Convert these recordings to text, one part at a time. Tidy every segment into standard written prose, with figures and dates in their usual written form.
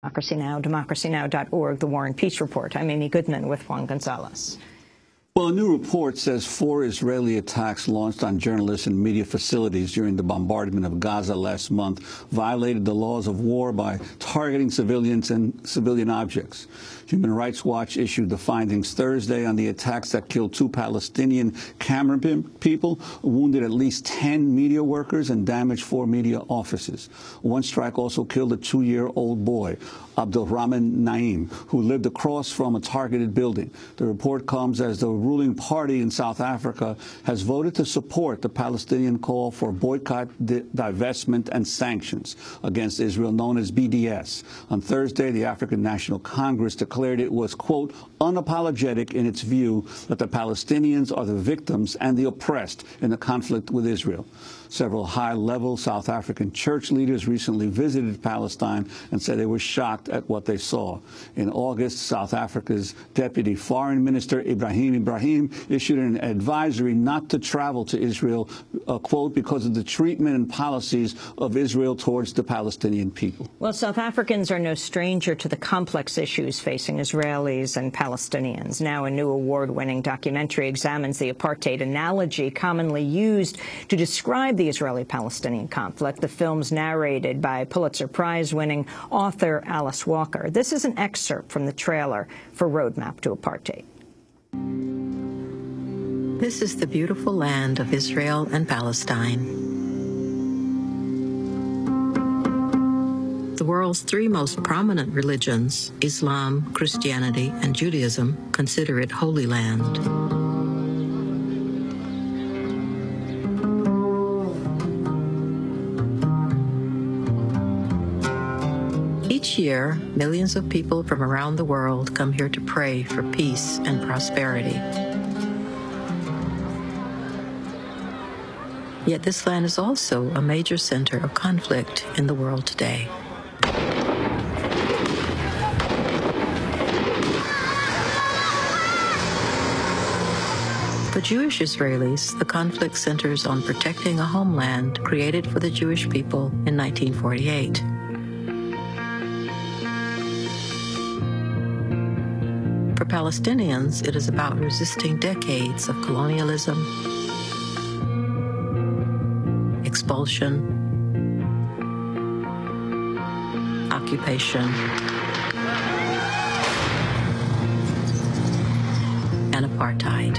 Democracy Now!, democracynow.org, The War and Peace Report. I'm Amy Goodman with Juan Gonzalez. Well, a new report says 4 Israeli attacks launched on journalists and media facilities during the bombardment of Gaza last month violated the laws of war by targeting civilians and civilian objects. Human Rights Watch issued the findings Thursday on the attacks that killed 2 Palestinian camera people, wounded at least 10 media workers, and damaged 4 media offices. One strike also killed a 2-year-old boy, Abdulrahman Naim, who lived across from a targeted building. The report comes as the ruling party in South Africa has voted to support the Palestinian call for boycott, divestment, and sanctions against Israel, known as BDS. On Thursday, the African National Congress declared it was, quote, unapologetic in its view that the Palestinians are the victims and the oppressed in the conflict with Israel. Several high-level South African church leaders recently visited Palestine and said they were shocked at what they saw. In August, South Africa's Deputy Foreign Minister Ibrahim issued an advisory not to travel to Israel, quote, because of the treatment and policies of Israel towards the Palestinian people. Well, South Africans are no stranger to the complex issues facing Israelis and Palestinians. Now a new award-winning documentary examines the apartheid analogy commonly used to describe the Israeli-Palestinian conflict. The film's narrated by Pulitzer Prize-winning author Alice Walker. This is an excerpt from the trailer for Roadmap to Apartheid. This is the beautiful land of Israel and Palestine. The world's 3 most prominent religions, Islam, Christianity, and Judaism, consider it Holy Land. Each year, millions of people from around the world come here to pray for peace and prosperity. Yet this land is also a major center of conflict in the world today. For Jewish Israelis, the conflict centers on protecting a homeland created for the Jewish people in 1948. For Palestinians, it is about resisting decades of colonialism, expulsion, occupation, and apartheid.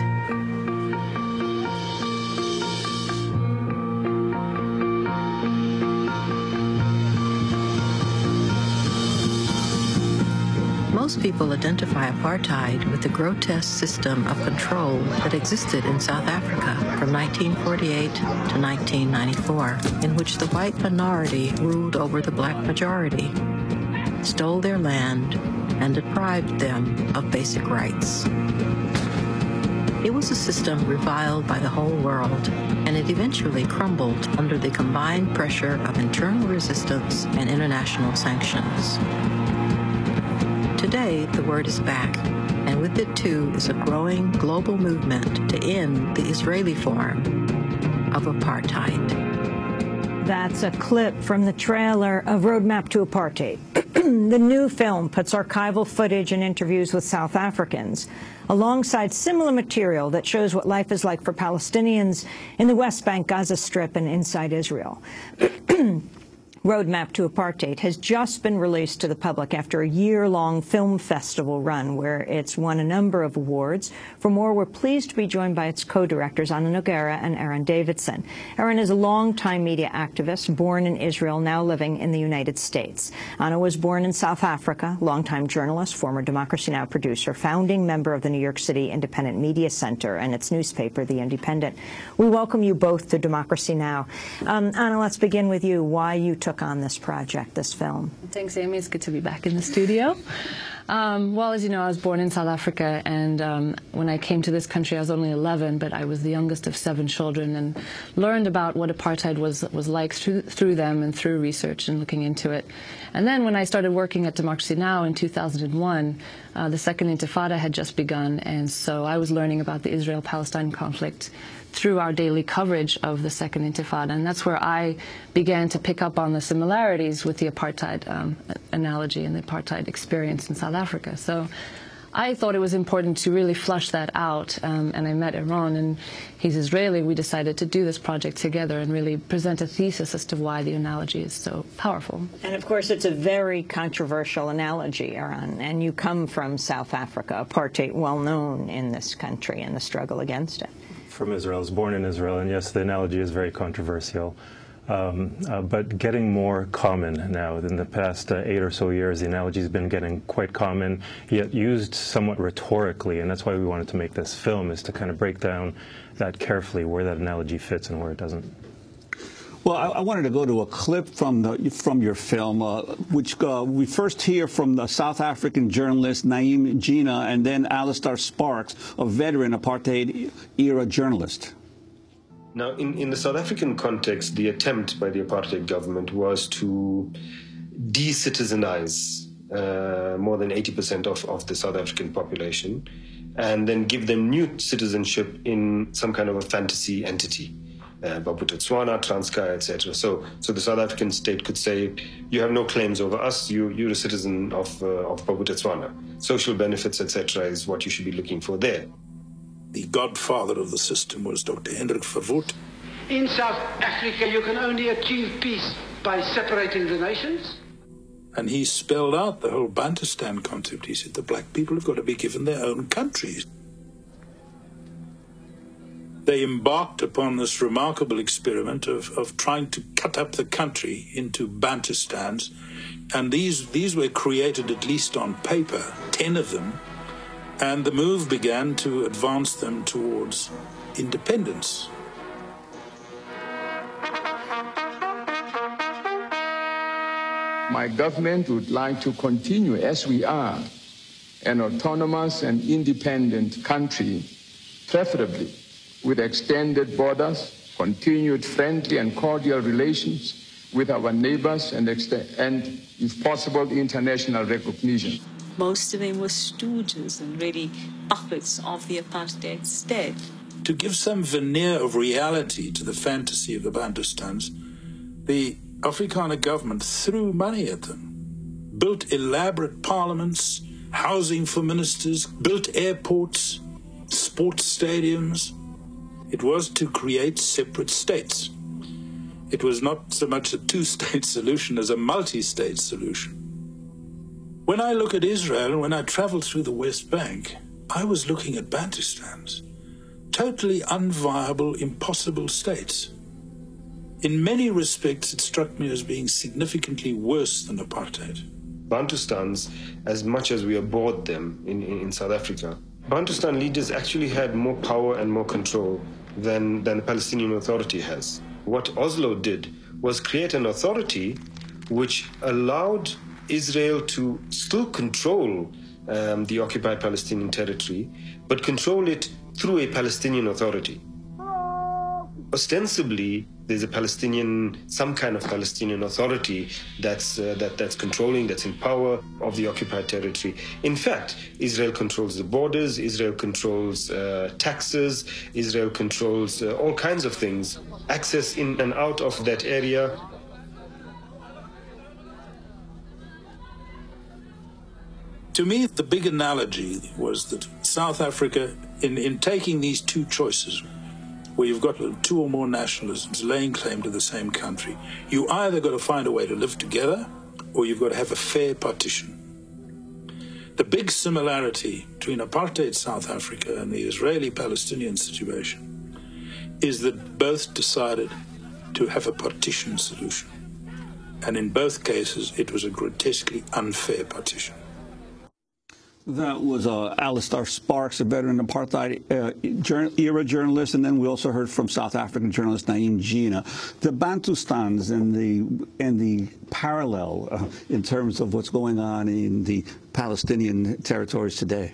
Most people identify apartheid with the grotesque system of control that existed in South Africa from 1948 to 1994, in which the white minority ruled over the black majority, stole their land, and deprived them of basic rights. It was a system reviled by the whole world, and it eventually crumbled under the combined pressure of internal resistance and international sanctions. Today, the word is back, and with it, too, is a growing global movement to end the Israeli form of apartheid. That's a clip from the trailer of Roadmap to Apartheid. The new film puts archival footage and interviews with South Africans alongside similar material that shows what life is like for Palestinians in the West Bank, Gaza Strip, and inside Israel. Roadmap to Apartheid has just been released to the public after a year-long film festival run where it's won a number of awards. For more, we're pleased to be joined by its co-directors, Nogueira and Eron Davidson. Eron is a longtime media activist, born in Israel, now living in the United States. Anna was born in South Africa, longtime journalist, former Democracy Now! Producer, founding member of the New York City Independent Media Center and its newspaper, The Independent. We welcome you both to Democracy Now! Anna, let's begin with you. Why you took on this project, this film? Thanks, Amy. It's good to be back in the studio. Well, as you know, I was born in South Africa, and when I came to this country, I was only 11, but I was the youngest of 7 children, and learned about what apartheid was like through them and through research and looking into it. And then when I started working at Democracy Now! In 2001, the second Intifada had just begun, and so I was learning about the Israel-Palestine conflict through our daily coverage of the Second Intifada. And that's where I began to pick up on the similarities with the apartheid analogy and the apartheid experience in South Africa. So I thought it was important to really flush that out, and I met Eron, and he's Israeli. We decided to do this project together and really present a thesis as to why the analogy is so powerful. And of course, it's a very controversial analogy, Eron, and you come from South Africa, apartheid well known in this country and the struggle against it. From Israel. I was born in Israel, and yes, the analogy is very controversial. But getting more common now. In the past 8 or so years, the analogy has been getting quite common, yet used somewhat rhetorically, and that's why we wanted to make this film, is to kind of break down that carefully, where that analogy fits and where it doesn't. Well, I wanted to go to a clip from your film, which we first hear from the South African journalist Naeem Gina, and then Alistair Sparks, a veteran apartheid-era journalist. Now, in the South African context, the attempt by the apartheid government was to de-citizenize more than 80% of the South African population, and then give them new citizenship in some kind of a fantasy entity. Botswana, Transkei, etc. So the South African state could say, you have no claims over us, you're a citizen of Botswana. Social benefits, etc. is what you should be looking for there. The godfather of the system was Dr. Hendrik Verwoerd. In South Africa, you can only achieve peace by separating the nations. And he spelled out the whole Bantustan concept. He said the black people have got to be given their own countries. They embarked upon this remarkable experiment of trying to cut up the country into Bantustans. And these were created, at least on paper, 10 of them. And the move began to advance them towards independence. My government would like to continue, as we are, an autonomous and independent country, preferably with extended borders, continued friendly and cordial relations with our neighbors, and if possible, international recognition. Most of them were stooges and really puppets of the apartheid state. To give some veneer of reality to the fantasy of the Bantustans, the Afrikaner government threw money at them, built elaborate parliaments, housing for ministers, built airports, sports stadiums. It was to create separate states. It was not so much a two-state solution as a multi-state solution. When I look at Israel, and when I traveled through the West Bank, I was looking at Bantustans, totally unviable, impossible states. In many respects, it struck me as being significantly worse than apartheid. Bantustans, as much as we abhorred them in South Africa, Bantustan leaders actually had more power and more control than the Palestinian Authority has. What Oslo did was create an authority which allowed Israel to still control the occupied Palestinian territory, but control it through a Palestinian Authority. Ostensibly, there's some kind of Palestinian Authority that's controlling, that's in power of the occupied territory. In fact, Israel controls the borders, Israel controls taxes, Israel controls all kinds of things, access in and out of that area. To me, the big analogy was that South Africa, in taking these two choices, where you've got two or more nationalisms laying claim to the same country, you either got to find a way to live together, or you've got to have a fair partition. The big similarity between apartheid South Africa and the Israeli-Palestinian situation is that both decided to have a partition solution. And in both cases, it was a grotesquely unfair partition. That was Alistair Sparks, a veteran apartheid-era journalist, and then we also heard from South African journalist Naeem Gina. The Bantustans and the parallel in terms of what's going on in the Palestinian territories today.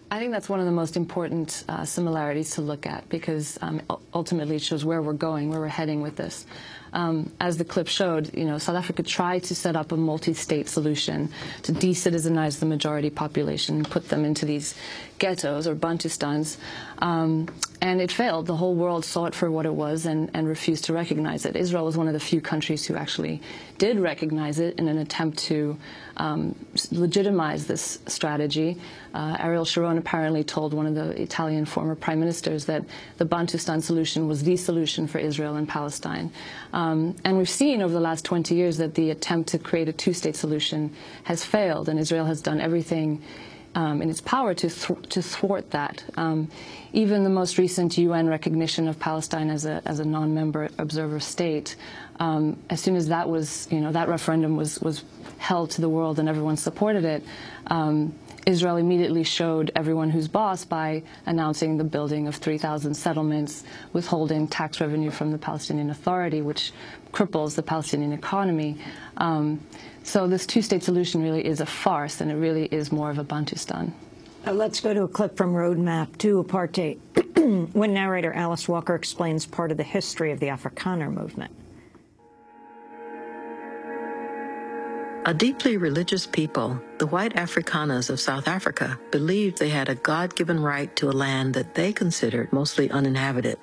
I think that's one of the most important similarities to look at, because ultimately it shows where we're going, where we're heading with this. As the clip showed, South Africa tried to set up a multi-state solution to de-citizenize the majority population, put them into these ghettos or Bantustans. And it failed. The whole world saw it for what it was and refused to recognize it. Israel was one of the few countries who actually did recognize it in an attempt to legitimize this strategy. Ariel Sharon apparently told one of the Italian former prime ministers that the Bantustan solution was the solution for Israel and Palestine. And we've seen over the last 20 years that the attempt to create a two-state solution has failed, and Israel has done everything in its power to thwart that. Even the most recent UN recognition of Palestine as a non-member observer state, as soon as that was, that referendum was held to the world and everyone supported it, Israel immediately showed everyone who's boss by announcing the building of 3,000 settlements, withholding tax revenue from the Palestinian Authority, which cripples the Palestinian economy. So this two-state solution really is a farce, and it really is more of a Bantustan. Let's go to a clip from Roadmap to Apartheid, when narrator Alice Walker explains part of the history of the Afrikaner movement. A deeply religious people, the white Afrikaners of South Africa believed they had a God-given right to a land that they considered mostly uninhabited.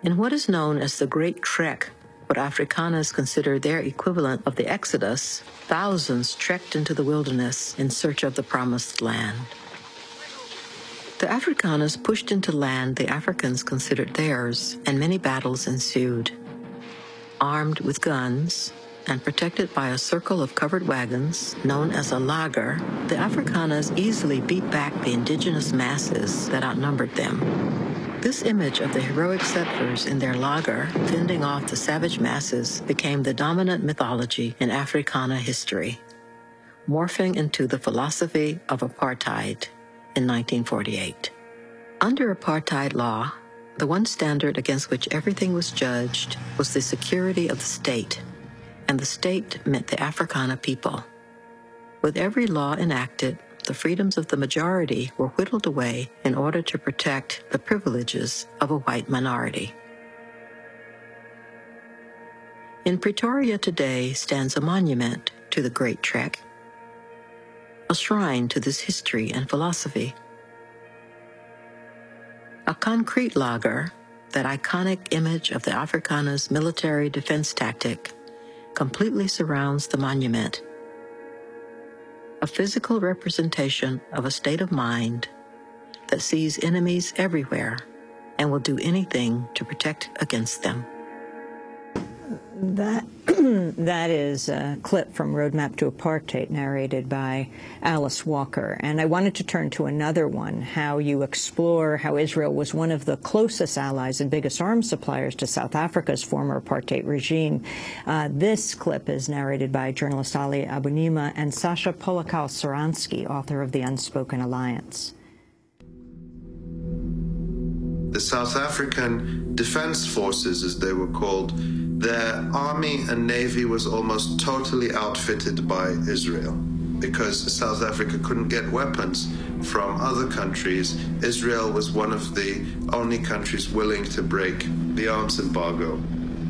In what is known as the Great Trek, what Afrikaners consider their equivalent of the Exodus, thousands trekked into the wilderness in search of the promised land. The Afrikaners pushed into land the Africans considered theirs, and many battles ensued. Armed with guns and protected by a circle of covered wagons, known as a lager, the Afrikaners easily beat back the indigenous masses that outnumbered them. This image of the heroic settlers in their lager, fending off the savage masses, became the dominant mythology in Afrikaner history, morphing into the philosophy of apartheid in 1948. Under apartheid law, the one standard against which everything was judged was the security of the state, and the state meant the Afrikaner people. With every law enacted, the freedoms of the majority were whittled away in order to protect the privileges of a white minority. In Pretoria today stands a monument to the Great Trek, a shrine to this history and philosophy. A concrete lager, that iconic image of the Afrikaners' military defense tactic, completely surrounds the monument, a physical representation of a state of mind that sees enemies everywhere and will do anything to protect against them. That is a clip from Roadmap to Apartheid, narrated by Alice Walker. And I wanted to turn to another one, how you explore how Israel was one of the closest allies and biggest arms suppliers to South Africa's former apartheid regime. This clip is narrated by journalist Ali Abunimah and Sasha Polakau-Saransky, author of The Unspoken Alliance. The South African Defense Forces, as they were called, their army and navy was almost totally outfitted by Israel. Because South Africa couldn't get weapons from other countries, Israel was one of the only countries willing to break the arms embargo.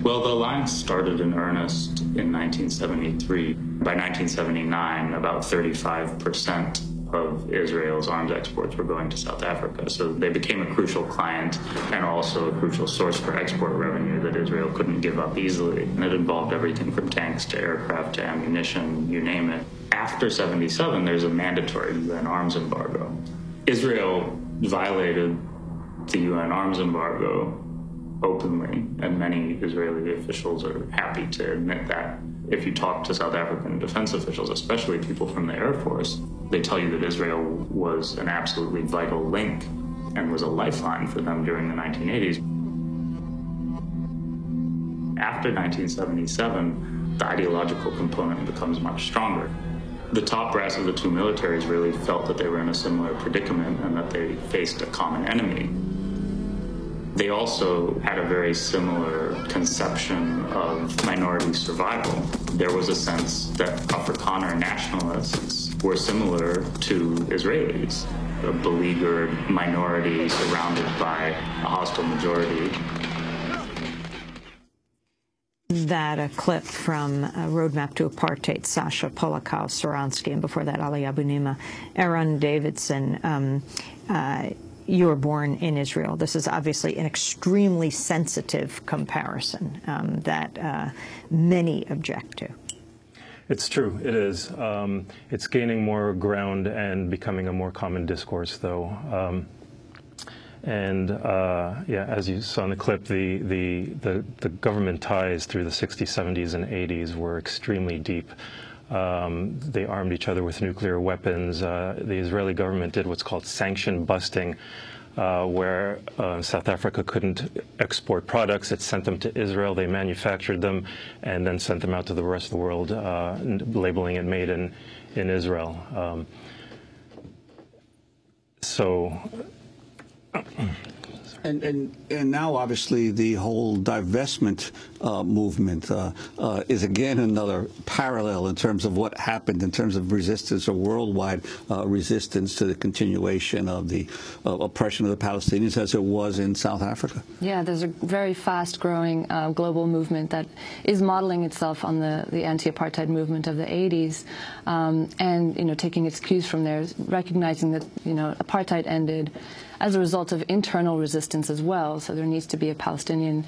Well, the alliance started in earnest in 1973. By 1979, about 35% of Israel's arms exports were going to South Africa. So they became a crucial client and also a crucial source for export revenue that Israel couldn't give up easily. And it involved everything from tanks to aircraft to ammunition, you name it. After 77, there's a mandatory UN arms embargo. Israel violated the UN arms embargo openly, and many Israeli officials are happy to admit that. If you talk to South African defense officials, especially people from the Air Force, they tell you that Israel was an absolutely vital link and was a lifeline for them during the 1980s. After 1977, the ideological component becomes much stronger. The top brass of the two militaries really felt that they were in a similar predicament and that they faced a common enemy. They also had a very similar conception of minority survival. There was a sense that Afrikaner nationalists were similar to Israelis, a beleaguered minority surrounded by a hostile majority. That a clip from Roadmap to Apartheid, Sasha Polakau-Saransky, and before that, Ali Abunimah. Eron Davidson, you were born in Israel. This is obviously an extremely sensitive comparison that many object to. It's true, it is. It's gaining more ground and becoming a more common discourse, though. Yeah, as you saw in the clip, the government ties through the 60s, 70s, and 80s were extremely deep. They armed each other with nuclear weapons. The Israeli government did what's called sanction busting, where South Africa couldn't export products. It sent them to Israel. They manufactured them and then sent them out to the rest of the world, labeling it made in Israel. And now, obviously, the whole divestment movement is again another parallel in terms of what happened in terms of resistance or worldwide resistance to the continuation of the oppression of the Palestinians as it was in South Africa. Yeah, there's a very fast-growing global movement that is modeling itself on the anti-apartheid movement of the 80s, and taking its cues from there, recognizing that apartheid ended as a result of internal resistance as well. So there needs to be a Palestinian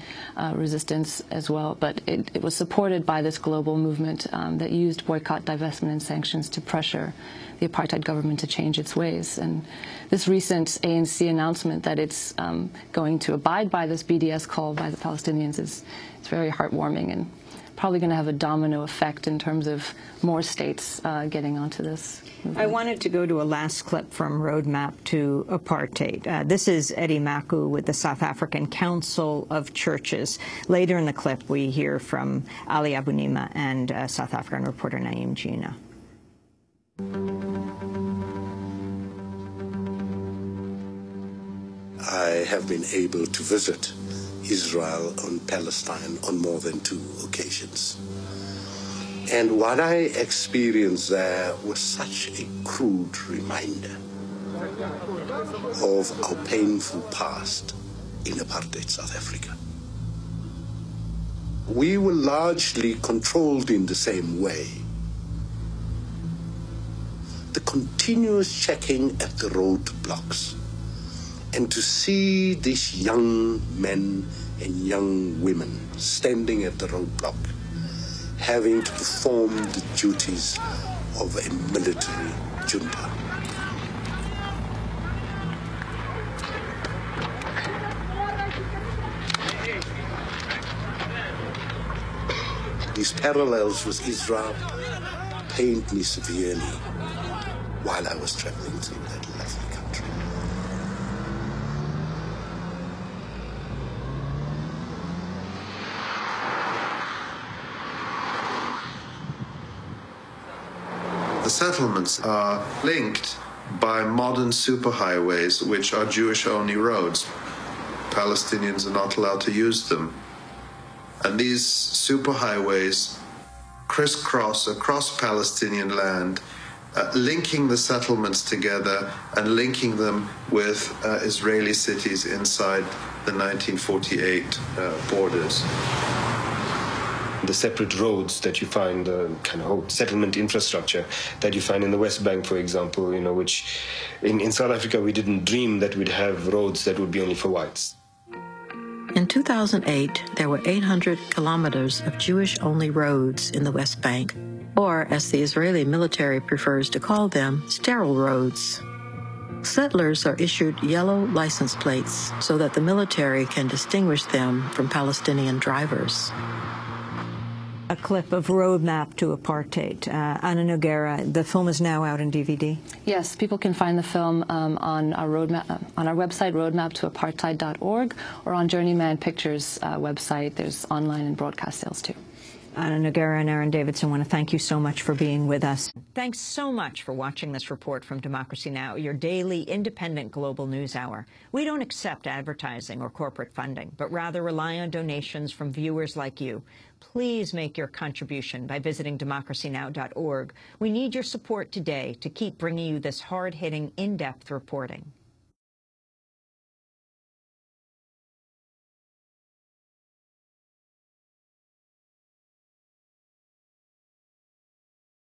resistance as well. But it was supported by this global movement that used boycott, divestment, and sanctions to pressure the apartheid government to change its ways. And this recent ANC announcement that it's going to abide by this BDS call by the Palestinians is very heartwarming and probably going to have a domino effect in terms of more states getting onto this movement. I wanted to go to a last clip from Roadmap to Apartheid. This is Eddie Maku with the South African Council of Churches. Later in the clip, we hear from Ali Abunimah and South African reporter Naeem Gina. I have been able to visit Israel and Palestine on more than 2 occasions. And what I experienced there was such a crude reminder of our painful past in apartheid South Africa. We were largely controlled in the same way. The continuous checking at the roadblocks, and to see these young men and young women standing at the roadblock, having to perform the duties of a military junta. These parallels with Israel pained me severely while I was traveling through that lovely country. The settlements are linked by modern superhighways, which are Jewish-only roads. Palestinians are not allowed to use them. And these superhighways crisscross across Palestinian land, linking the settlements together and linking them with Israeli cities inside the 1948 borders. The separate roads that you find, kind of settlement infrastructure that you find in the West Bank, for example, which in South Africa we didn't dream that we'd have roads that would be only for whites. In 2008, there were 800 kilometers of Jewish-only roads in the West Bank, or as the Israeli military prefers to call them, sterile roads. Settlers are issued yellow license plates so that the military can distinguish them from Palestinian drivers. A clip of Roadmap to Apartheid. Anna Nogueira, the film is now out in DVD? Yes, people can find the film on our website, roadmaptoapartheid.org, or on Journeyman Pictures' website. There's online and broadcast sales, too. Anna Nogueira and Eron Davidson, want to thank you so much for being with us. Thanks so much for watching this report from Democracy Now!, your daily independent global news hour. We don't accept advertising or corporate funding, but rather rely on donations from viewers like you. Please make your contribution by visiting democracynow.org. We need your support today to keep bringing you this hard-hitting, in-depth reporting.